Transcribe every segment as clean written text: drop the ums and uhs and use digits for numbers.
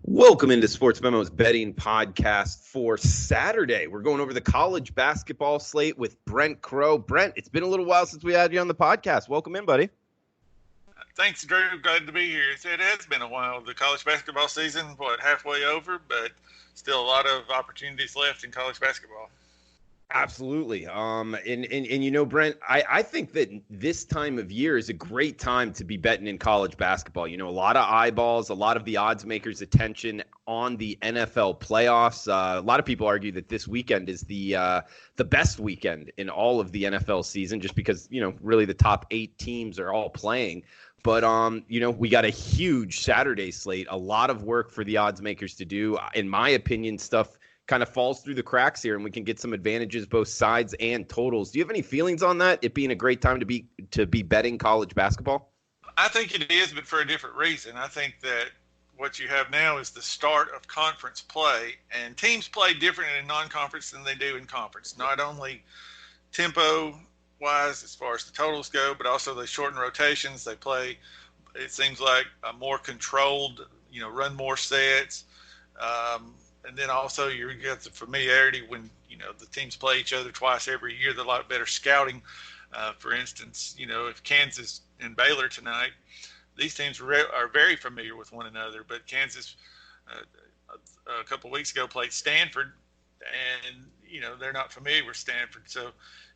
Welcome into SportsMemo's betting podcast for Saturday. We're going over the college basketball slate with Brent Crow. Brent, it's been a little while since we had you on the podcast. Welcome in, buddy. Thanks, Drew. Glad to be here. It has been a while. The college basketball season, halfway over, but still a lot of opportunities left in college basketball. Absolutely. And Brent, I think that this time of year is a great time to be betting in college basketball. You know, a lot of eyeballs, a lot of the odds makers' attention on the NFL playoffs. A lot of people argue that this weekend is the best weekend in all of the NFL season, just because, really the top 8 teams are all playing. But, we got a huge Saturday slate, a lot of work for the odds makers to do. In my opinion, stuff kind of falls through the cracks here, and we can get some advantages, both sides and totals. Do you have any feelings on that, it being a great time to be betting college basketball? I think it is, but for a different reason. I think that what you have now is the start of conference play, and teams play different in non-conference than they do in conference. Not only tempo-wise as far as the totals go, but also they shorten rotations. They play, it seems like, a more controlled, run more sets. And then also you get the familiarity when, the teams play each other twice every year. There's a lot better scouting. For instance, if Kansas and Baylor tonight, these teams are very familiar with one another. But Kansas a couple of weeks ago played Stanford, and, they're not familiar with Stanford. So,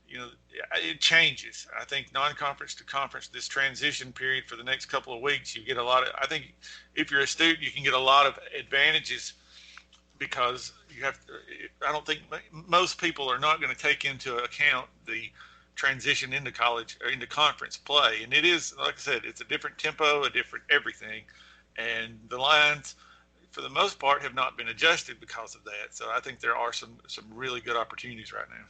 it changes. I think non-conference to conference, this transition period for the next couple of weeks, you get a lot of – I think if you're a student, you can get a lot of advantages because I don't think most people are not going to take into account the transition into college or into conference play. And it is, like I said, it's a different tempo, a different everything. And the lines, for the most part, have not been adjusted because of that. So I think there are some really good opportunities right now.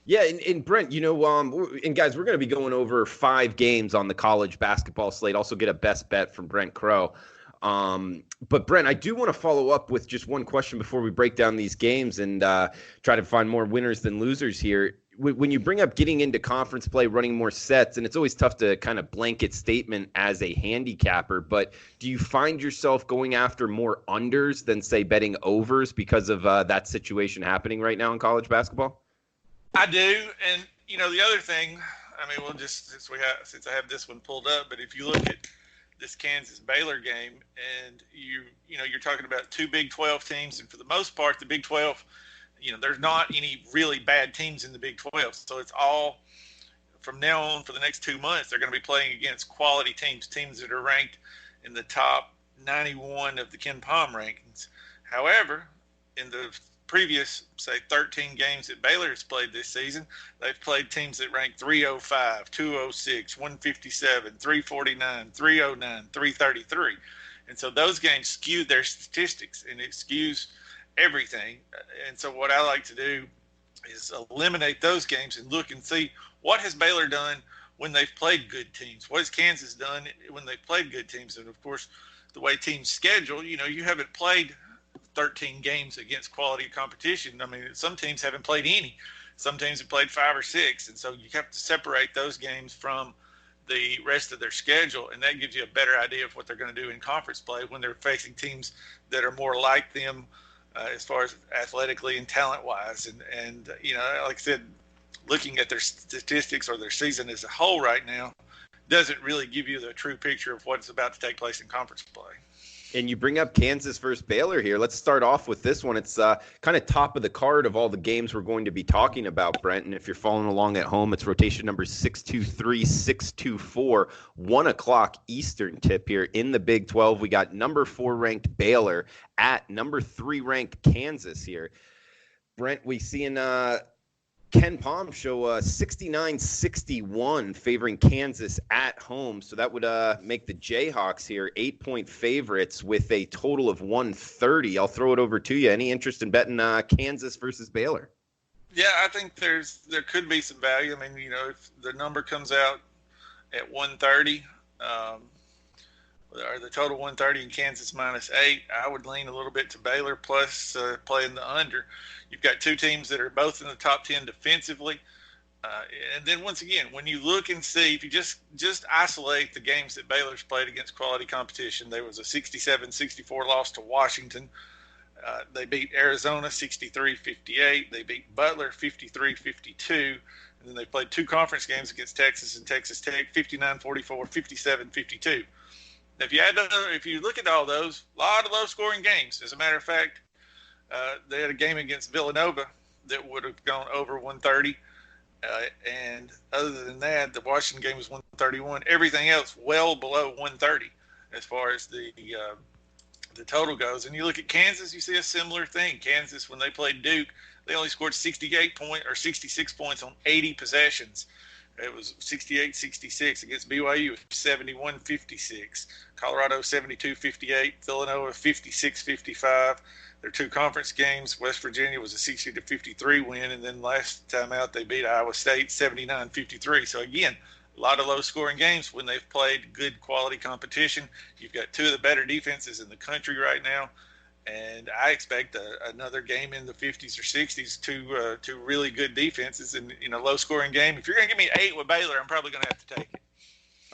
Yeah, and Brent, and guys, we're going to be going over 5 games on the college basketball slate. Also get a best bet from Brent Crow. But Brent, I do want to follow up with just one question before we break down these games and try to find more winners than losers here. When you bring up getting into conference play, running more sets, and it's always tough to kind of blanket statement as a handicapper, but do you find yourself going after more unders than, say, betting overs because of that situation happening right now in college basketball? I do. And, the other thing, we'll just, since I have this one pulled up, but if you look at this Kansas Baylor game, and you're talking about 2 Big 12 teams, and for the most part, the Big 12, there's not any really bad teams in the Big 12. So it's all from now on for the next 2 months, they're going to be playing against quality teams that are ranked in the top 91 of the Ken Palm rankings. However, in the previous, say, 13 games that Baylor has played this season, they've played teams that rank 305, 206, 157, 349, 309, 333. And so those games skew their statistics, and it skews everything. And so what I like to do is eliminate those games and look and see what has Baylor done when they've played good teams. What has Kansas done when they've played good teams? And, of course, the way teams schedule, you haven't played 13 games against quality competition. Some teams haven't played any. Some teams have played 5 or 6. And so you have to separate those games from the rest of their schedule. And that gives you a better idea of what they're going to do in conference play when they're facing teams that are more like them as far as athletically and talent-wise. And like I said, looking at their statistics or their season as a whole right now doesn't really give you the true picture of what's about to take place in conference play. And you bring up Kansas versus Baylor here. Let's start off with this one. It's kind of top of the card of all the games we're going to be talking about, Brent. And if you're following along at home, it's rotation number 623, 624, 1 o'clock Eastern tip here in the Big 12. We got number 4 ranked Baylor at number 3 ranked Kansas here. Brent, we seeing Ken Palm show 69-61 favoring Kansas at home. So that would make the Jayhawks here 8-point favorites with a total of 130. I'll throw it over to you. Any interest in betting Kansas versus Baylor? Yeah, I think there could be some value. If the number comes out at 130, or the total 130 in Kansas -8, I would lean a little bit to Baylor plus playing the under. You've got 2 teams that are both in the top 10 defensively. And then once again, when you look and see, if you just isolate the games that Baylor's played against quality competition, there was a 67-64 loss to Washington. They beat Arizona 63-58. They beat Butler 53-52. And then they played 2 conference games against Texas and Texas Tech, 59-44, 57-52. If you look at all those, a lot of low-scoring games. As a matter of fact, they had a game against Villanova that would have gone over 130. And other than that, the Washington game was 131. Everything else well below 130 as far as the total goes. And you look at Kansas, you see a similar thing. Kansas, when they played Duke, they only scored 66 points on 80 possessions. It was 68-66 against BYU, 71-56. Colorado 72-58. Villanova 56-55. Their 2 conference games, West Virginia was a 60-53 win, and then last time out they beat Iowa State 79-53. So again, a lot of low-scoring games when they've played good quality competition. You've got 2 of the better defenses in the country right now, and I expect another game in the 50s or 60s. Two really good defenses in a low-scoring game. If you're going to give me 8 with Baylor, I'm probably going to have to take it.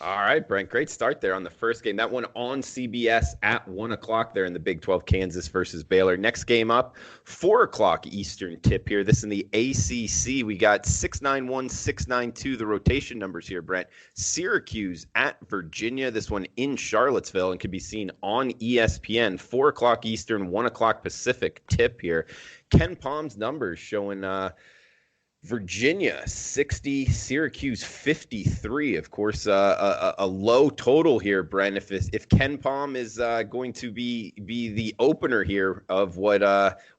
All right, Brent, great start there on the first game. That one on CBS at 1 o'clock there in the Big 12, Kansas versus Baylor. Next game up, 4 o'clock Eastern tip here. This in the ACC. We got 6-9-1, 6-9-2, the rotation numbers here, Brent. Syracuse at Virginia. This one in Charlottesville and can be seen on ESPN. 4 o'clock Eastern, 1 o'clock Pacific tip here. Ken Palm's numbers showing Virginia 60, Syracuse 53. Of course, a low total here, Brent. If Ken Palm is going to be the opener here of what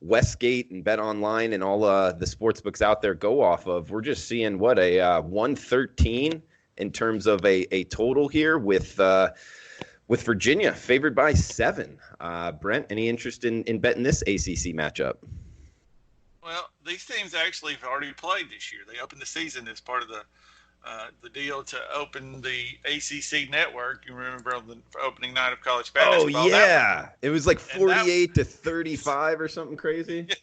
Westgate and Bet Online and all the sports books out there go off of, we're just seeing what a 113 in terms of a total here with Virginia favored by 7. Brent, any interest in betting this ACC matchup? Well, these teams actually have already played this year. They opened the season as part of the deal to open the ACC network. You remember on the opening night of college basketball? Oh, yeah. It was like 48-35 or something crazy. Yeah,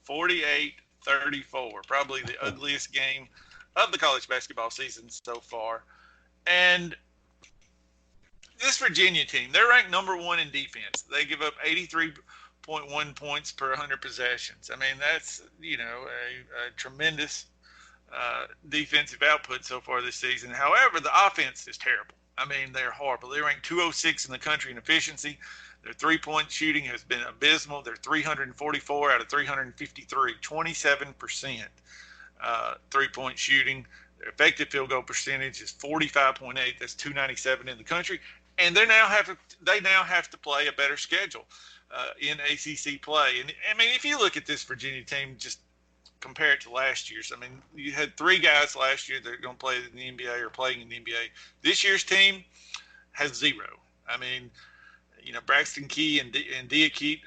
48-34. Probably the ugliest game of the college basketball season so far. And this Virginia team, they're ranked number 1 in defense. They give up 83.1 points per 100 possessions. I mean, that's, a tremendous defensive output so far this season. However, the offense is terrible. I mean, they're horrible. They rank 206 in the country in efficiency. Their three-point shooting has been abysmal. They're 344 out of 353, 27% three-point shooting. Their effective field goal percentage is 45.8. That's 297 in the country. And they now have to play a better schedule in ACC play. And I mean, if you look at this Virginia team, just compare it to last year's. I mean, you had 3 guys last year that are going to play in the NBA or playing in the NBA. This year's team has 0. I mean, Braxton Key and Diakite,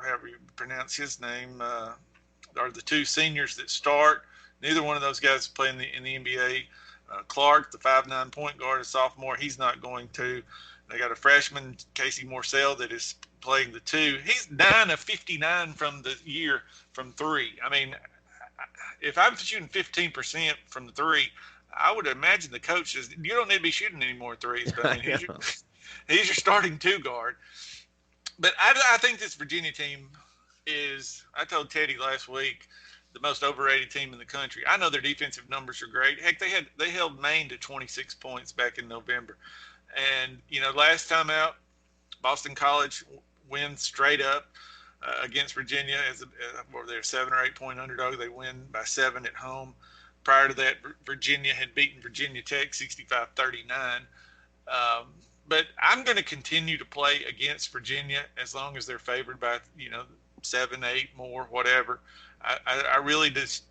however you pronounce his name, are the 2 seniors that start. Neither one of those guys is playing in the NBA. Clark, the 5'9" point guard, a sophomore, he's not going to. They got a freshman, Casey Morsell, that is playing the 2. He's 9 of 59 from the year from 3. I mean, if I'm shooting 15% from the 3, I would imagine the coach says, you don't need to be shooting any more threes. But I mean, he's your starting 2 guard. But I think this Virginia team is, I told Teddy last week, the most overrated team in the country. I know their defensive numbers are great. Heck, they held Maine to 26 points back in November. And, last time out, Boston College wins straight up against Virginia where they're 7 or 8 point underdog. They win by 7 at home. Prior to that, Virginia had beaten Virginia Tech 65-39. But I'm going to continue to play against Virginia as long as they're favored by, 7, 8 more, whatever. I really just,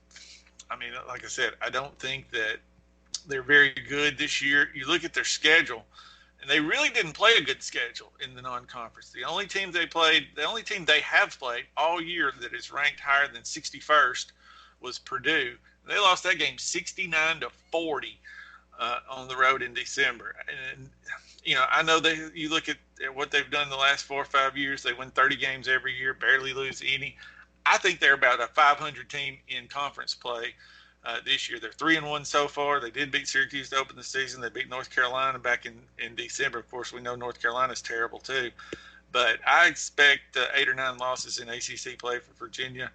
like I said, I don't think that they're very good this year. You look at their schedule, and they really didn't play a good schedule in the non-conference. The only team they have played all year that is ranked higher than 61st was Purdue. They lost that game 69-40 on the road in December. And I know you look at what they've done the last 4 or 5 years. They win 30 games every year, barely lose any. I think they're about a 500 team in conference play. this year. They're 3-1 so far. They did beat Syracuse to open the season. They beat North Carolina back in December. Of course, we know North Carolina's terrible too. But I expect 8 or 9 losses in ACC play for Virginia.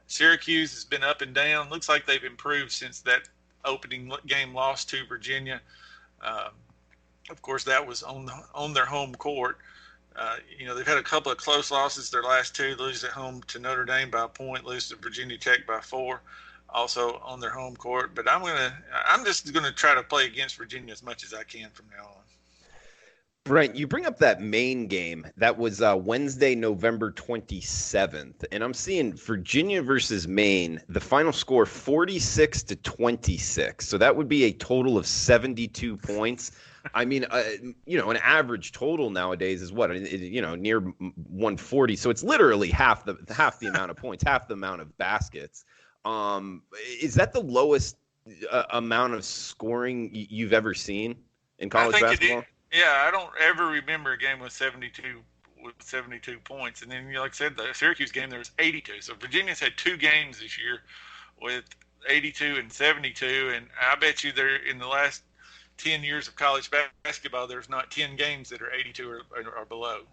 Syracuse has been up and down. Looks like they've improved since that opening game loss to Virginia. Of course, that was on their home court. They've had a couple of close losses. Their last 2, lose at home to Notre Dame by a point, lose to Virginia Tech by 4, also on their home court. But I'm just gonna try to play against Virginia as much as I can from now on. Brent, you bring up that Maine game. That was Wednesday, November 27th. And I'm seeing Virginia versus Maine, the final score 46-26. So that would be a total of 72 points. I mean, an average total nowadays is what, near 140. So it's literally half the amount of points, half the amount of baskets. Is that the lowest amount of scoring you've ever seen in college basketball? Yeah, I don't ever remember a game with 72 points. And then, like I said, the Syracuse game, there was 82. So Virginia's had 2 games this year with 82 and 72. And I bet you there in the last 10 years of college basketball, there's not 10 games that are 82 or below.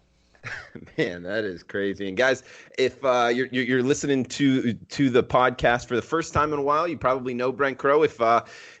Man, that is crazy. And guys, if you're listening to the podcast for the first time in a while, you probably know Brent Crow. If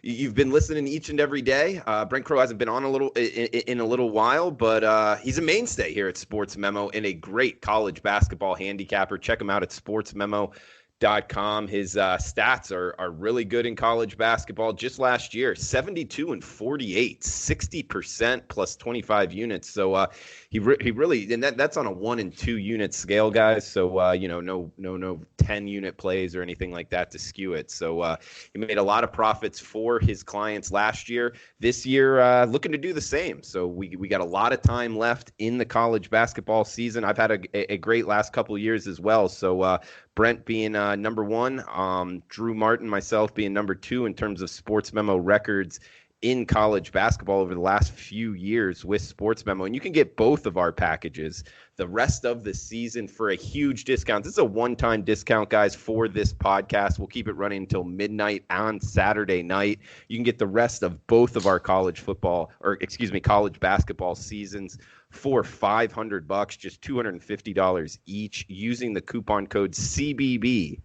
you've been listening each and every day, Brent Crow hasn't been on in a little while, but he's a mainstay here at SportsMemo and a great college basketball handicapper. Check him out at SportsMemo.com. His stats are really good in college basketball. Just last year, 72 and 48, 60% plus 25 units. So he really, and that's on a 1 and 2 unit scale, guys. So no 10 unit plays or anything like that to skew it. So he made a lot of profits for his clients last year. This year, looking to do the same. So we got a lot of time left in the college basketball season. I've had a great last couple of years as well. So Brent being number 1, Drew Martin, myself being number 2 in terms of SportsMemo records in college basketball over the last few years with SportsMemo. And you can get both of our packages the rest of the season for a huge discount. This is a one-time discount, guys, for this podcast. We'll keep it running until midnight on Saturday night. You can get the rest of both of our college basketball seasons for $500, just $250 each, using the coupon code CBB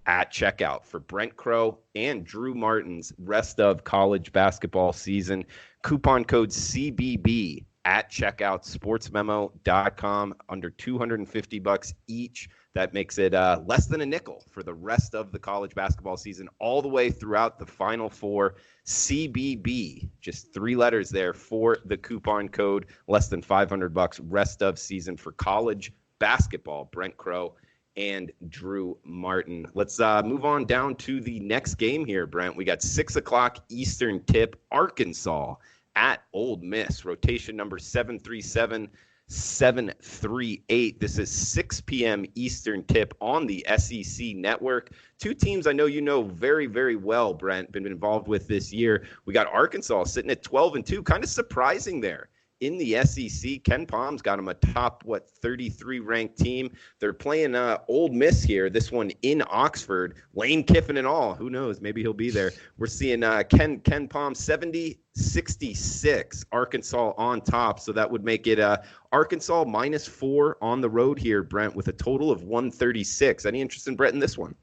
at checkout for Brent Crow and Drew Martin's rest of college basketball season. Coupon code CBB at checkout, sportsmemo.com, under $250 each. That makes it less than a nickel for the rest of the college basketball season, all the way throughout the Final Four. CBB, just 3 letters there for the coupon code, less than $500 rest of season for college basketball. Brent Crow and Drew Martin. Let's move on down to the next game here, Brent. We got 6 o'clock Eastern tip, Arkansas at Ole Miss. Rotation number 737-738. This is 6 p.m. Eastern tip on the SEC network. 2 teams I know you know very, very well, Brent, been involved with this year. We got Arkansas sitting at 12-2, kind of surprising there. In the SEC, Ken Palm's got them a top, 33 ranked team. They're playing Ole Miss here, this one in Oxford. Lane Kiffin and all. Who knows? Maybe he'll be there. We're seeing Ken Palm 70-66, Arkansas on top. So that would make it Arkansas -4 on the road here, Brent, with a total of 136. Any interest in Brent in this one?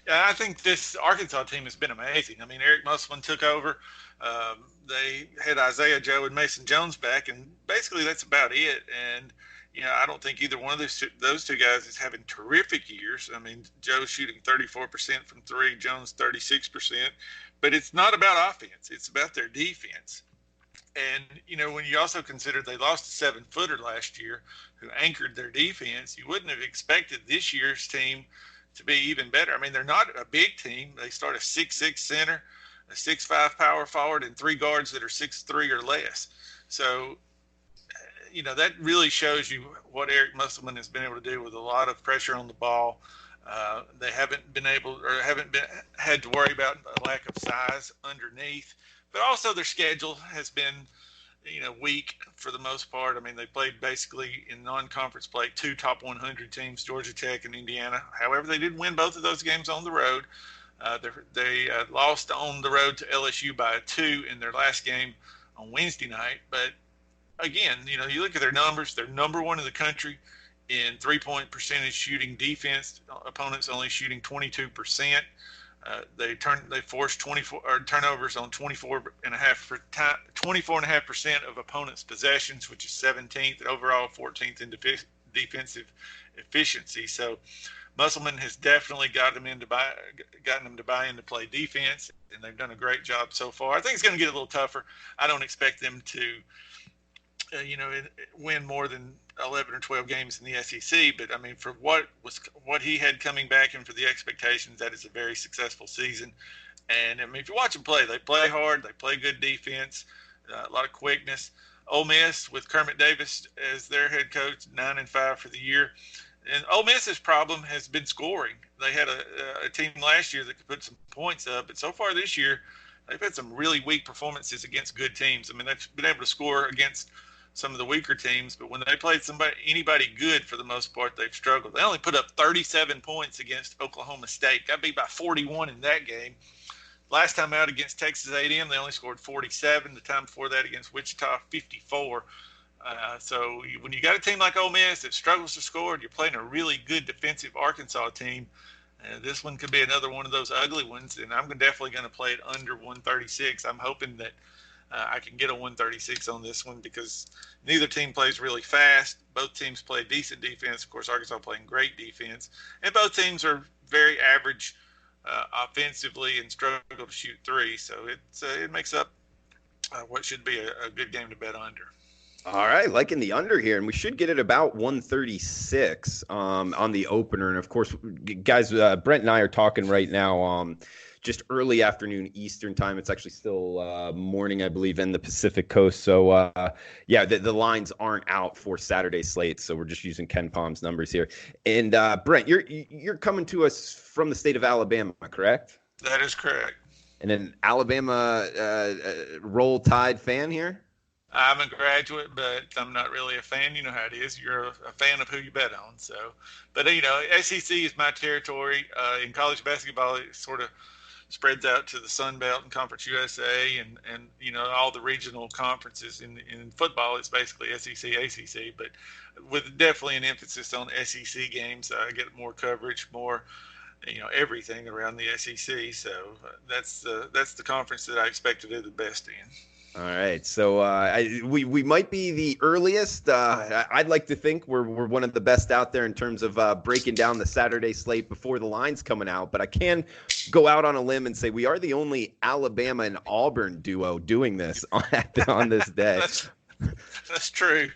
Yeah, I think this Arkansas team has been amazing. I mean, Eric Musselman took over. They had Isaiah Joe and Mason Jones back, and basically that's about it. And, I don't think either one of those two guys is having terrific years. I mean, Joe's shooting 34% from 3, Jones 36%. But it's not about offense. It's about their defense. And, when you also consider they lost a 7-footer last year who anchored their defense, you wouldn't have expected this year's team to be even better. I mean, they're not a big team. They start a 6'6" center, a 6'5" power forward, and 3 guards that are 6'3" or less. So, that really shows you what Eric Musselman has been able to do with a lot of pressure on the ball. They haven't had to worry about a lack of size underneath, but also their schedule has been, weak for the most part. I mean, they played basically in non-conference play 2 top 100 teams, Georgia Tech and Indiana. However, they did win both of those games on the road. They lost on the road to LSU by 2 in their last game on Wednesday night. But again, you look at their numbers, they're number one in the country in 3-point percentage shooting defense. Opponents only shooting 22%. They forced 24 turnovers on 24.5% of opponents' possessions, which is 17th, and overall 14th in defensive efficiency. So Musselman has definitely gotten them to buy into play defense, and they've done a great job so far. I think it's going to get a little tougher. I don't expect them to win more than 11 or 12 games in the SEC. But I mean, for what he had coming back and for the expectations, that is a very successful season. And I mean, if you watch them play, they play hard, they play good defense, a lot of quickness. Ole Miss with Kermit Davis as their head coach, 9-5 for the year. And Ole Miss's problem has been scoring. They had a team last year that could put some points up, but so far this year, they've had some really weak performances against good teams. I mean, they've been able to score against some of the weaker teams, but when they played anybody good, for the most part, they've struggled. They only put up 37 points against Oklahoma State. Got beat by 41 in that game. Last time out against Texas A&M, they only scored 47. The time before that against Wichita, 54. So when you got a team like Ole Miss that struggles to score, and you're playing a really good defensive Arkansas team, this one could be another one of those ugly ones, and I'm definitely going to play it under 136. I'm hoping that I can get a 136 on this one because neither team plays really fast. Both teams play decent defense. Of course, Arkansas playing great defense. And both teams are very average offensively and struggle to shoot three. So it makes up what should be a good game to bet under. All right, liking the under here, and we should get it about 136 on the opener. And, of course, guys, Brent and I are talking right now just early afternoon Eastern time. It's actually still morning, I believe, in the Pacific Coast. So, the lines aren't out for Saturday slate, so we're just using Ken Palm's numbers here. And, Brent, you're coming to us from the state of Alabama, correct? That is correct. And an Alabama Roll Tide fan here? I'm a graduate, but I'm not really a fan. You know how it is. You're a fan of who you bet on. So, but SEC is my territory. In college basketball, it sort of spreads out to the Sun Belt and Conference USA and all the regional conferences. In football, it's basically SEC, ACC, but with definitely an emphasis on SEC games. I get more coverage, more everything around the SEC. So that's the conference that I expect to do the best in. All right, so we might be the earliest. I'd like to think we're one of the best out there in terms of breaking down the Saturday slate before the line's coming out. But I can go out on a limb and say we are the only Alabama and Auburn duo doing this on this day. That's true.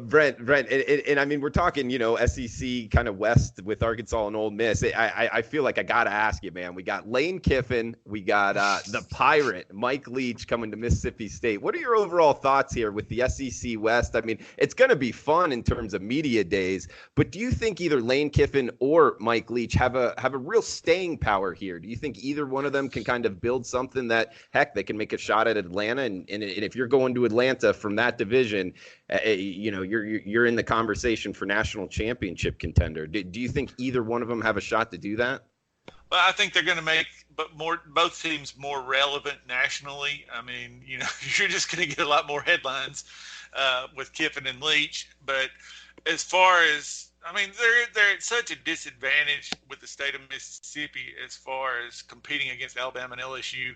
Brent, and I mean, we're talking, SEC kind of West with Arkansas and Ole Miss. I feel like I got to ask you, man. We got Lane Kiffin. We got the Pirate, Mike Leach, coming to Mississippi State. What are your overall thoughts here with the SEC West? I mean, it's going to be fun in terms of media days, but do you think either Lane Kiffin or Mike Leach have a real staying power here? Do you think either one of them can kind of build something that, heck, they can make a shot at Atlanta? And if you're going to Atlanta from that division, you're in the conversation for national championship contender. Do you think either one of them have a shot to do that? Well, I think they're going to make both teams more relevant nationally. I mean, you're just going to get a lot more headlines with Kiffin and Leach. But as far as, I mean, they're at such a disadvantage with the state of Mississippi as far as competing against Alabama and LSU.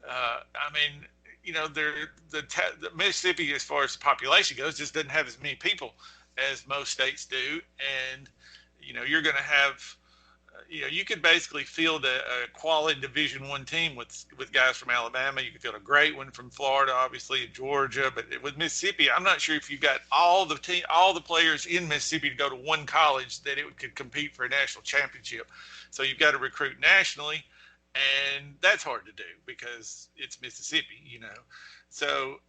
I mean, the Mississippi, as far as population goes, just doesn't have as many people as most states do. And, you're going to have, you could basically field a quality Division I team with guys from Alabama. You could field a great one from Florida, obviously, Georgia. But with Mississippi, I'm not sure if you've got all the players in Mississippi to go to one college that it could compete for a national championship. So you've got to recruit nationally. And that's hard to do because it's Mississippi, So,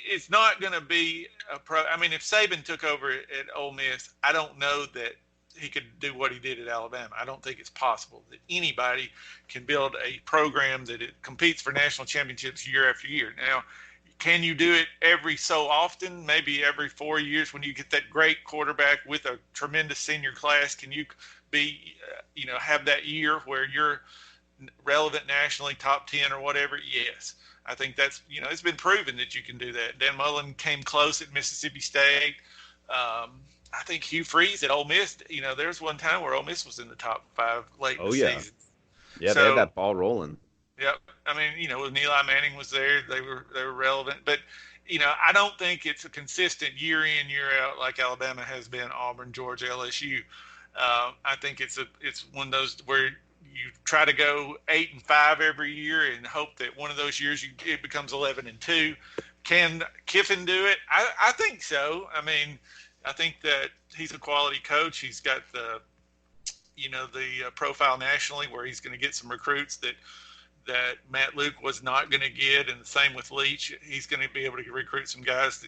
it's not going to be a pro. I mean, if Saban took over at Ole Miss, I don't know that he could do what he did at Alabama. I don't think it's possible that anybody can build a program that it competes for national championships year after year. Now, can you do it every so often? Maybe every 4 years when you get that great quarterback with a tremendous senior class, can you be, have that year where you're relevant nationally, top 10 or whatever? Yes. I think that's, it's been proven that you can do that. Dan Mullen came close at Mississippi State. I think Hugh Freeze at Ole Miss, there's one time where Ole Miss was in the top 5 late in the season. Yeah, they had So, that ball rolling. yep. I mean, when Eli Manning was there, they were relevant. But, I don't think it's a consistent year in, year out like Alabama has been, Auburn, Georgia, LSU. I think it's one of those where you try to go 8-5 every year and hope that one of those years it becomes 11-2. Can Kiffin do it? I think so. I mean, I think that he's a quality coach. He's got the profile nationally where he's going to get some recruits that Matt Luke was not going to get, and the same with Leach. He's going to be able to recruit some guys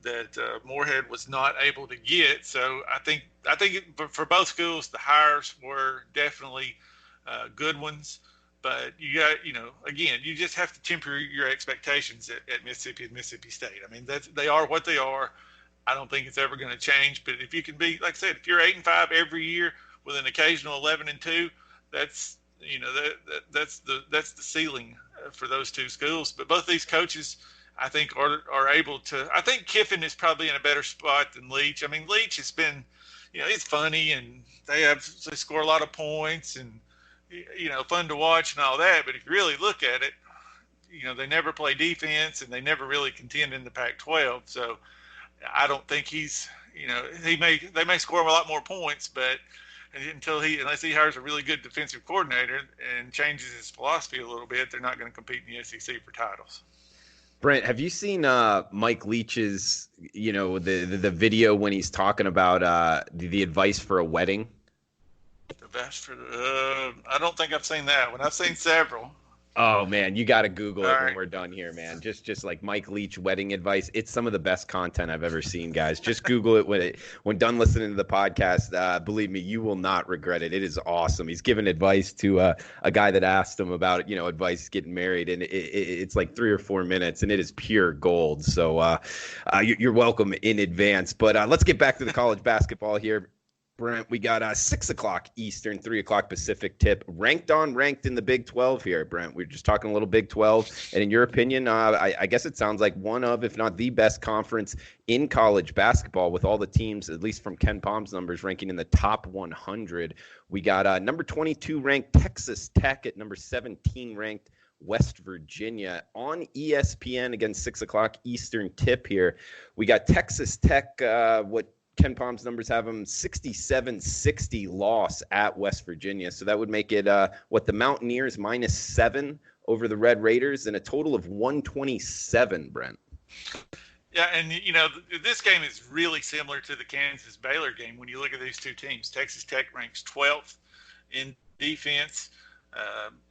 that Moorhead was not able to get. So I think for both schools, the hires were definitely good ones. But you got, again, you just have to temper your expectations at Mississippi and Mississippi State. I mean, they are what they are. I don't think it's ever going to change. But if you can be, like I said, if you're 8-5 every year with an occasional 11-2, that's that's the ceiling for those two schools. But both these coaches, I think, are able to. I think Kiffin is probably in a better spot than Leach. I mean, Leach has been, he's funny and they score a lot of points and fun to watch and all that. But if you really look at it, they never play defense and they never really contend in the Pac-12. So I don't think he's, they may score a lot more points, but unless he hires a really good defensive coordinator and changes his philosophy a little bit, they're not going to compete in the SEC for titles. Brent, have you seen Mike Leach's, the video when he's talking about the advice for a wedding? The best for I don't think I've seen that one. I've seen several. Oh man, you got to Google it when we're done here, man. Just like Mike Leach wedding advice. It's some of the best content I've ever seen, guys. Just Google it when done listening to the podcast. Believe me, you will not regret it. It is awesome. He's giving advice to a guy that asked him about advice getting married, and it's like 3 or 4 minutes, and it is pure gold. So you're welcome in advance. But let's get back to the college basketball here. Brent, we got 6 o'clock Eastern, 3 o'clock Pacific tip. Ranked in the Big 12 here, Brent. We're just talking a little Big 12. And in your opinion, I guess it sounds like one of, if not the best conference in college basketball with all the teams, at least from Ken Palm's numbers, ranking in the top 100. We got number 22 ranked Texas Tech at number 17 ranked West Virginia on ESPN against 6 o'clock Eastern tip here. We got Texas Tech, what Ken Palm's numbers have them 67-60 loss at West Virginia. So that would make it the Mountaineers -7 over the Red Raiders and a total of 127, Brent. Yeah, and this game is really similar to the Kansas-Baylor game when you look at these two teams. Texas Tech ranks 12th in defense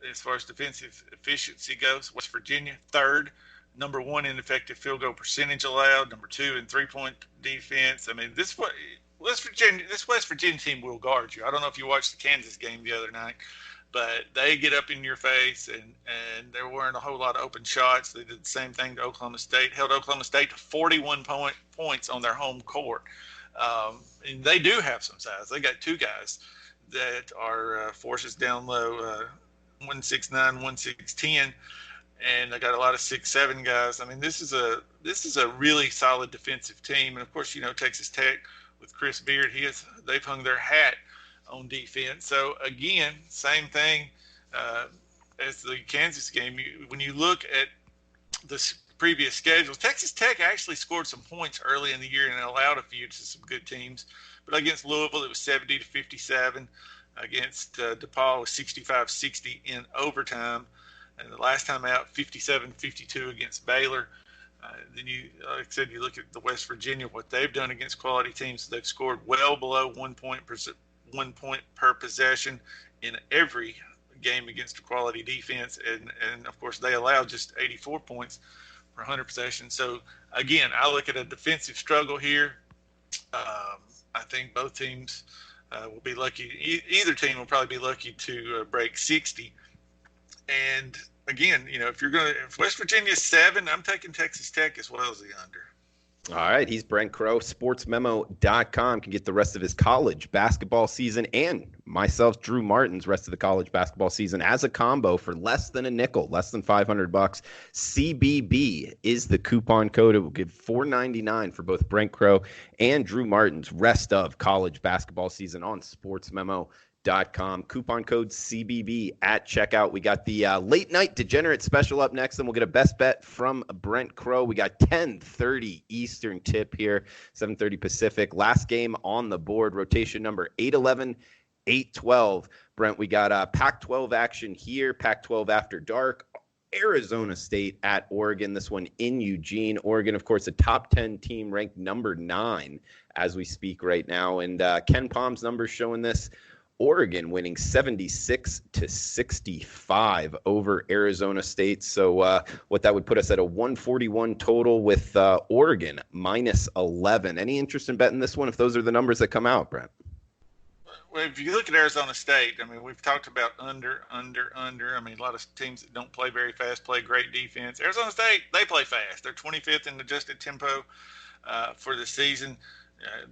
as far as defensive efficiency goes. West Virginia, 3rd. Number 1 in effective field goal percentage allowed. Number 2 in three-point defense. I mean, this West Virginia team will guard you. I don't know if you watched the Kansas game the other night, but they get up in your face and there weren't a whole lot of open shots. They did the same thing to Oklahoma State. Held Oklahoma State to 41 points on their home court. And they do have some size. They got 2 guys that are forces down low, 169, 1610. And they got a lot of 6'7" guys. I mean, this is a really solid defensive team. And of course, Texas Tech with Chris Beard, they've hung their hat on defense. So again, same thing as the Kansas game. When you look at the previous schedules, Texas Tech actually scored some points early in the year and allowed a few to some good teams. But against Louisville, it was 70-57. Against DePaul, it was 65-60 in overtime. And the last time out, 57-52 against Baylor. Then like I said, you look at the West Virginia, what they've done against quality teams. They've scored well below 1 point per possession in every game against a quality defense. And of course, they allowed just 84 points per 100 possessions. So again, I look at a defensive struggle here. I think both teams will be lucky. Either team will probably be lucky to break 60. And again, if West Virginia's 7, I'm taking Texas Tech as well as the under. All right, he's Brent Crow. SportsMemo.com can get the rest of his college basketball season and myself, Drew Martin's rest of the college basketball season as a combo for less than a nickel, less than $500. CBB is the coupon code. It will give $4.99 for both Brent Crow and Drew Martin's rest of college basketball season on SportsMemo.com. Coupon code CBB at checkout. We got the late night degenerate special up next, and we'll get a best bet from Brent Crow. We got 10:30 Eastern tip here, 7:30 Pacific. Last game on the board, rotation number 811, 812. Brent, we got Pac-12 action here, Pac-12 after dark. Arizona State at Oregon. This one in Eugene, Oregon. Of course, a top 10 team ranked number 9 as we speak right now. And Ken Palm's numbers showing this. Oregon winning 76-65 over Arizona State. So what that would put us at a 141 total with Oregon minus 11. Any interest in betting this one if those are the numbers that come out, Brent? Well, if you look at Arizona State, I mean, we've talked about under. I mean, a lot of teams that don't play very fast play great defense. Arizona State, they play fast. They're 25th in adjusted tempo for the season.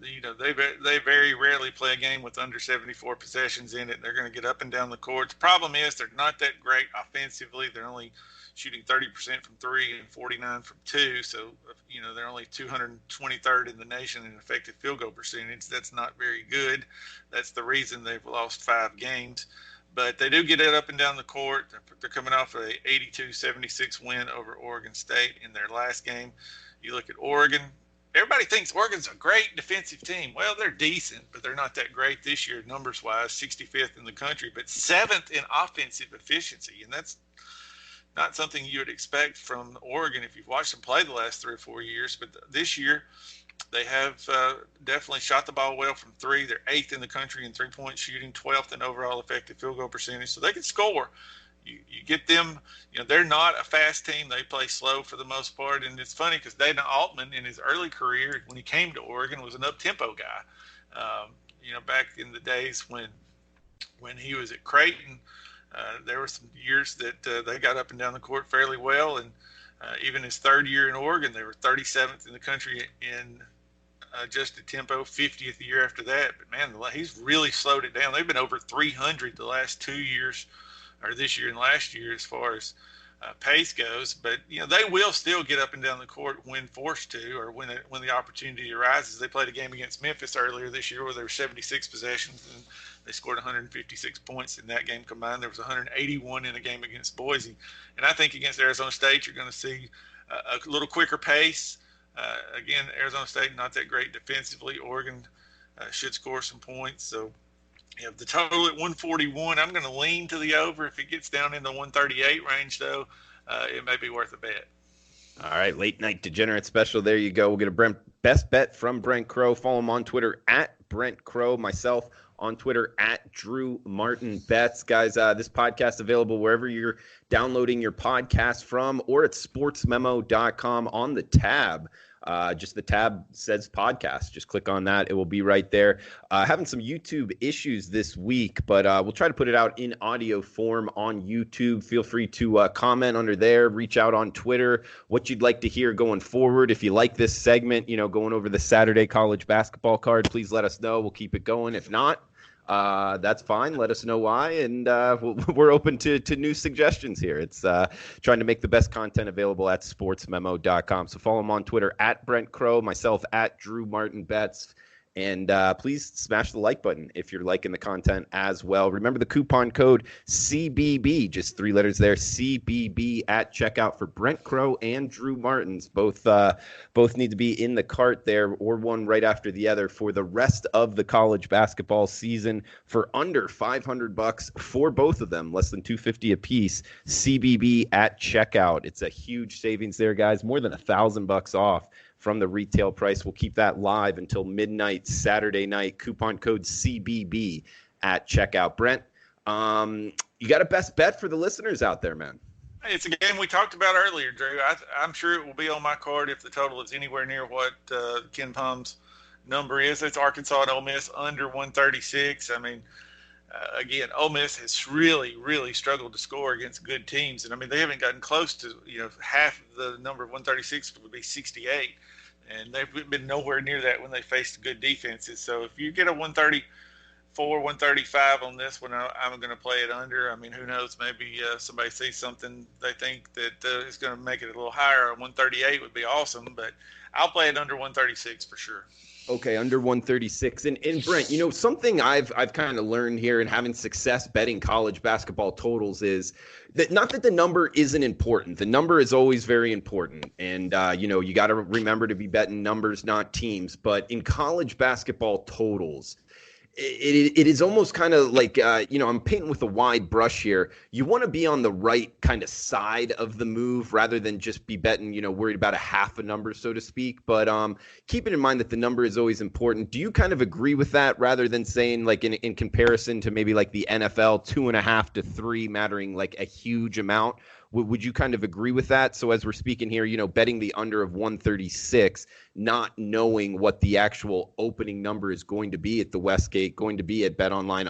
They very rarely play a game with under 74 possessions in it. They're going to get up and down the court. The problem is they're not that great offensively. They're only shooting 30% from 3 and 49 from 2. So, they're only 223rd in the nation in effective field goal percentage. That's not very good. That's the reason they've lost 5 games. But they do get it up and down the court. They're coming off a 82-76 win over Oregon State in their last game. You look at Oregon. Everybody thinks Oregon's a great defensive team. Well, they're decent, but they're not that great this year, numbers-wise, 65th in the country, but 7th in offensive efficiency. And that's not something you would expect from Oregon if you've watched them play the last 3 or 4 years. But this year, they have definitely shot the ball well from 3. They're 8th in the country in three-point shooting, 12th in overall effective field goal percentage. So they can score. You get them, they're not a fast team. They play slow for the most part. And it's funny because Dana Altman in his early career, when he came to Oregon, was an up-tempo guy. Back in the days when he was at Creighton, there were some years that they got up and down the court fairly well. And even his third year in Oregon, they were 37th in the country in adjusted tempo, 50th the year after that. But, man, he's really slowed it down. They've been over 300 the last 2 years, or this year and last year, as far as pace goes. But they will still get up and down the court when forced to, or when the opportunity arises. They played a game against Memphis earlier this year where there were 76 possessions and they scored 156 points in that game combined. There was 181 in a game against Boise. And I think against Arizona State, you're going to see a little quicker pace. Again, Arizona State not that great defensively. Oregon should score some points. So the total at 141, I'm going to lean to the over. If it gets down in the 138 range, though, it may be worth a bet. All right, late night degenerate special. There you go. We'll get a best bet from Brent Crow. Follow him on Twitter at Brent Crow. Myself on Twitter at Drew Martin Bets. Guys, this podcast available wherever you're downloading your podcast from, or at sportsmemo.com on the tab. Just the tab says podcast. Just click on that. It will be right there. Having some YouTube issues this week, but we'll try to put it out in audio form on YouTube. Feel free to comment under there. Reach out on Twitter what you'd like to hear going forward. If you like this segment, going over the Saturday college basketball card, please let us know. We'll keep it going. If not, that's fine. Let us know why. And we're open to new suggestions here. It's trying to make the best content available at sportsmemo.com. So follow him on Twitter at Brent Crow, myself at Drew Martin Bets. And please smash the like button if you're liking the content as well. Remember the coupon code CBB, just 3 letters there, CBB at checkout for Brent Crow and Drew Martins. Both need to be in the cart there, or one right after the other, for the rest of the college basketball season for under $500 for both of them, less than $250 a piece. CBB at checkout. It's a huge savings there, guys. More than $1,000 off from the retail price. We'll keep that live until midnight Saturday night. Coupon code CBB at checkout. Brent, you got a best bet for the listeners out there, man? It's a game we talked about earlier, Drew. I'm sure it will be on my card if the total is anywhere near what Ken Palm's number is. It's Arkansas and Ole Miss under 136. I mean, again, Ole Miss has really, really struggled to score against good teams. And, I mean, they haven't gotten close to, half of the number of 136 would be 68. and they've been nowhere near that when they faced good defenses. So if you get a 134, 135 on this one, I'm going to play it under. I mean, who knows? Maybe somebody sees something they think that is going to make it a little higher. A 138 would be awesome, but I'll play it under 136 for sure. Okay, under 136. And Brent, you know, something I've kind of learned here in having success betting college basketball totals is that not that the number isn't important. The number is always very important. And, you know, you got to remember to be betting numbers, not teams. But in college basketball totals, it is almost kind of like, you know, I'm painting with a wide brush here. You want to be on the right kind of side of the move rather than just be betting, you know, worried about a half a number, so to speak. But keeping in mind that the number is always important. Do you kind of agree with that rather than saying like in comparison to maybe like the NFL 2.5 to 3 mattering like a huge amount? Would you kind of agree with that? So as we're speaking here, you know, betting the under of 136, not knowing what the actual opening number is going to be at the Westgate, going to be at BetOnline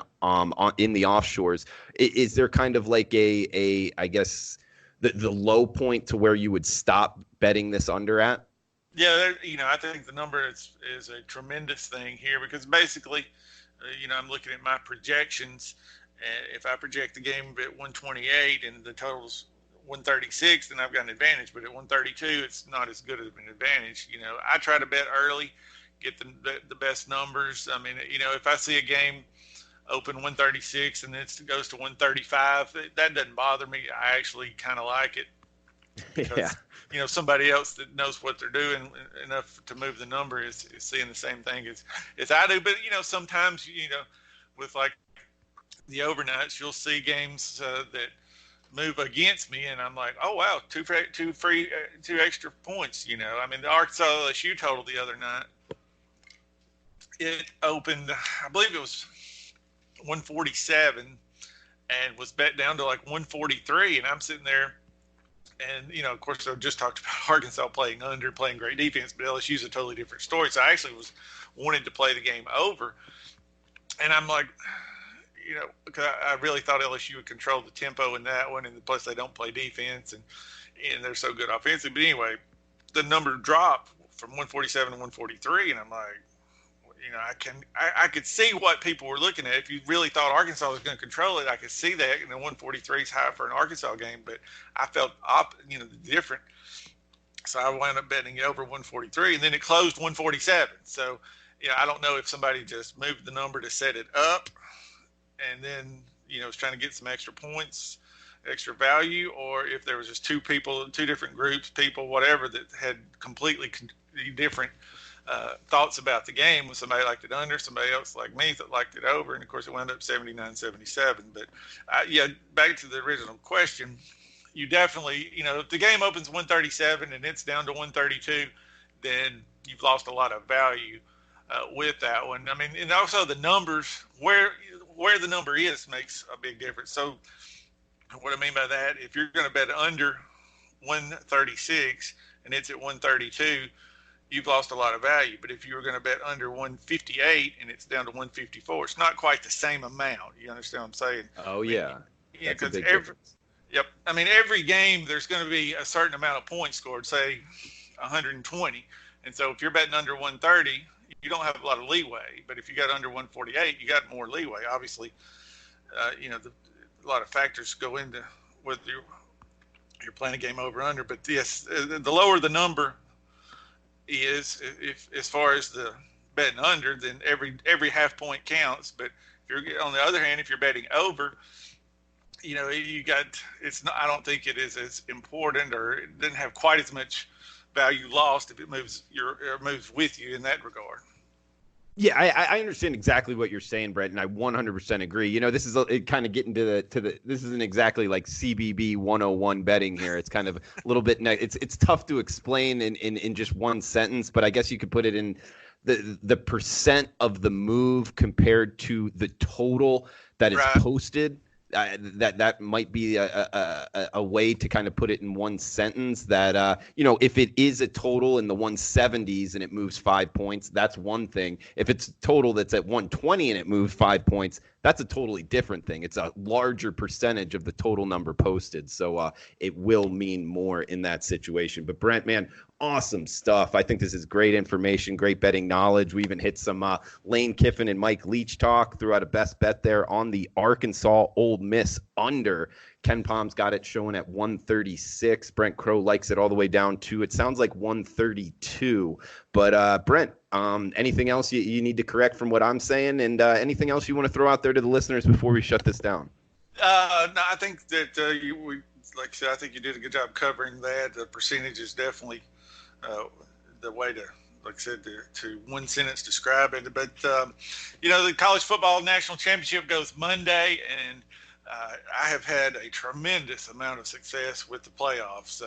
in the offshores. Is there kind of like a I guess the low point to where you would stop betting this under at? Yeah, you know, I think the number is a tremendous thing here because basically, you know, I'm looking at my projections. And if I project the game at 128 and the total's 136, then I've got an advantage. But at 132, it's not as good of an advantage. You know, I try to bet early, get the best numbers. I mean, you know, if I see a game open 136 and then it goes to 135, that doesn't bother me. I actually kind of like it because, Yeah. you know, somebody else that knows what they're doing enough to move the number is seeing the same thing as I do. But, you know, sometimes, you know, with like the overnights, you'll see games that move against me, and I'm like, oh wow, two extra points. You know, I mean, the Arkansas LSU total the other night, it opened, I believe it was 147, and was bet down to like 143, and I'm sitting there, and you know, of course, I just talked about Arkansas playing great defense, but LSU's a totally different story. So I actually wanted to play the game over, and I'm like, you know, because I really thought LSU would control the tempo in that one, and plus they don't play defense, and they're so good offensively. But anyway, the number dropped from 147 to 143, and I'm like, you know, I could see what people were looking at. If you really thought Arkansas was going to control it, I could see that. And the 143 is high for an Arkansas game, but I felt different. So I wound up betting it over 143, and then it closed 147. So, you know, I don't know if somebody just moved the number to set it up, and then, you know, was trying to get some extra points, extra value, or if there was just two different groups, people, whatever, that had completely different thoughts about the game. Somebody liked it under, somebody else like me that liked it over, and of course it wound up 79-77. But yeah, back to the original question, you definitely, you know, if the game opens 137 and it's down to 132, then you've lost a lot of value with that one. I mean, and also the numbers, where the number is makes a big difference. So what I mean by that, if you're going to bet under 136 and it's at 132, you've lost a lot of value. But if you were going to bet under 158 and it's down to 154, it's not quite the same amount. You understand what I'm saying? Oh, yeah. Yeah, because yep. I mean, every game there's going to be a certain amount of points scored, say 120. And so if you're betting under 130, you don't have a lot of leeway. But if you got under 148, you got more leeway. Obviously, you know, a lot of factors go into whether you're playing a game over under. But yes, the lower the number is, if as far as the betting under, then every half point counts. But if you're, on the other hand, if you're betting over, you know, it's not, I don't think it is as important, or it doesn't have quite as much value lost if it moves with you in that regard. Yeah, I understand exactly what you're saying, Brent, and I 100% agree. You know, this is kind of getting to the this isn't exactly like CBB 101 betting here. It's kind of a little bit it's tough to explain in just one sentence, but I guess you could put it in the percent of the move compared to the total that is posted. That might be a way to kind of put it in one sentence, that, you know, if it is a total in the 170s and it moves 5 points, that's one thing. If it's a total that's at 120 and it moves 5 points, That's a totally different thing. It's a larger percentage of the total number posted. So it will mean more in that situation. But Brent, man, awesome stuff. I think this is great information, great betting knowledge. We even hit some Lane Kiffin and Mike Leach talk, threw out a best bet there on the Arkansas Ole Miss under. Ken Palm's got it showing at 136. Brent Crow likes it all the way down to, it sounds like 132. But Brent, anything else you need to correct from what I'm saying? And anything else you want to throw out there to the listeners before we shut this down? No, I think that like I said, I think you did a good job covering that. The percentage is definitely the way to, like I said, to one sentence describe it. But, the college football national championship goes Monday, and I have had a tremendous amount of success with the playoffs.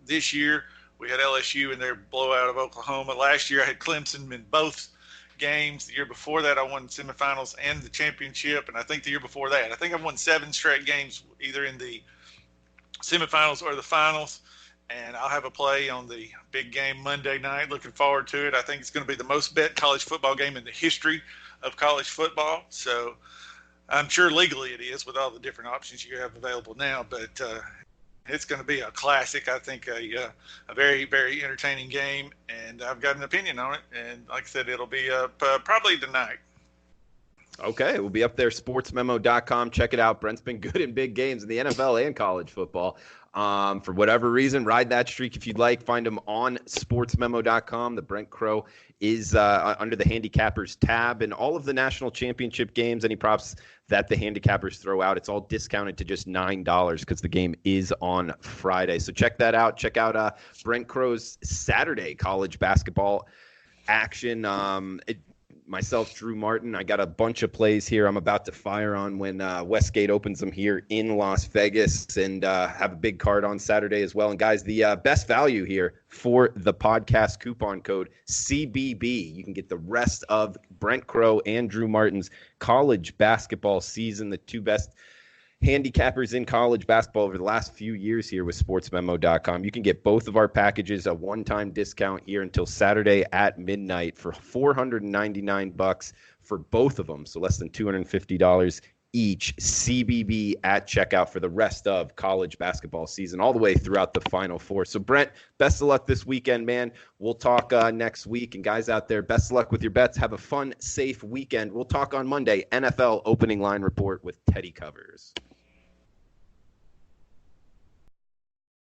This year, we had LSU in their blowout of Oklahoma. Last year, I had Clemson in both games. The year before that, I won semifinals and the championship. And I think the year before that, I think I've won 7 straight games, either in the semifinals or the finals. And I'll have a play on the big game Monday night. Looking forward to it. I think it's going to be the most bet college football game in the history of college football. So I'm sure legally it is with all the different options you have available now. But it's going to be a classic. I think a very, very entertaining game. And I've got an opinion on it. And like I said, it'll be up probably tonight. Okay, we'll be up there, sportsmemo.com. Check it out. Brent's been good in big games in the NFL and college football. For whatever reason, ride that streak if you'd like. Find him on sportsmemo.com. The Brent Crow is under the handicappers tab, and all of the national championship games, any props that the handicappers throw out, it's all discounted to just $9 because the game is on Friday. So check that out. Check out Brent Crow's Saturday college basketball action. Myself, Drew Martin, I got a bunch of plays here I'm about to fire on when Westgate opens them here in Las Vegas, and have a big card on Saturday as well. And guys, the best value here for the podcast coupon code CBB. You can get the rest of Brent Crow and Drew Martin's college basketball season, the two best handicappers in college basketball over the last few years here with sportsmemo.com. You can get both of our packages, a one-time discount here until Saturday at midnight for $499 for both of them. So less than $250 each. CBB at checkout for the rest of college basketball season, all the way throughout the Final Four. So Brent, best of luck this weekend, man. We'll talk next week. And guys out there, best of luck with your bets. Have a fun, safe weekend. We'll talk on Monday. NFL opening line report with Teddy Covers.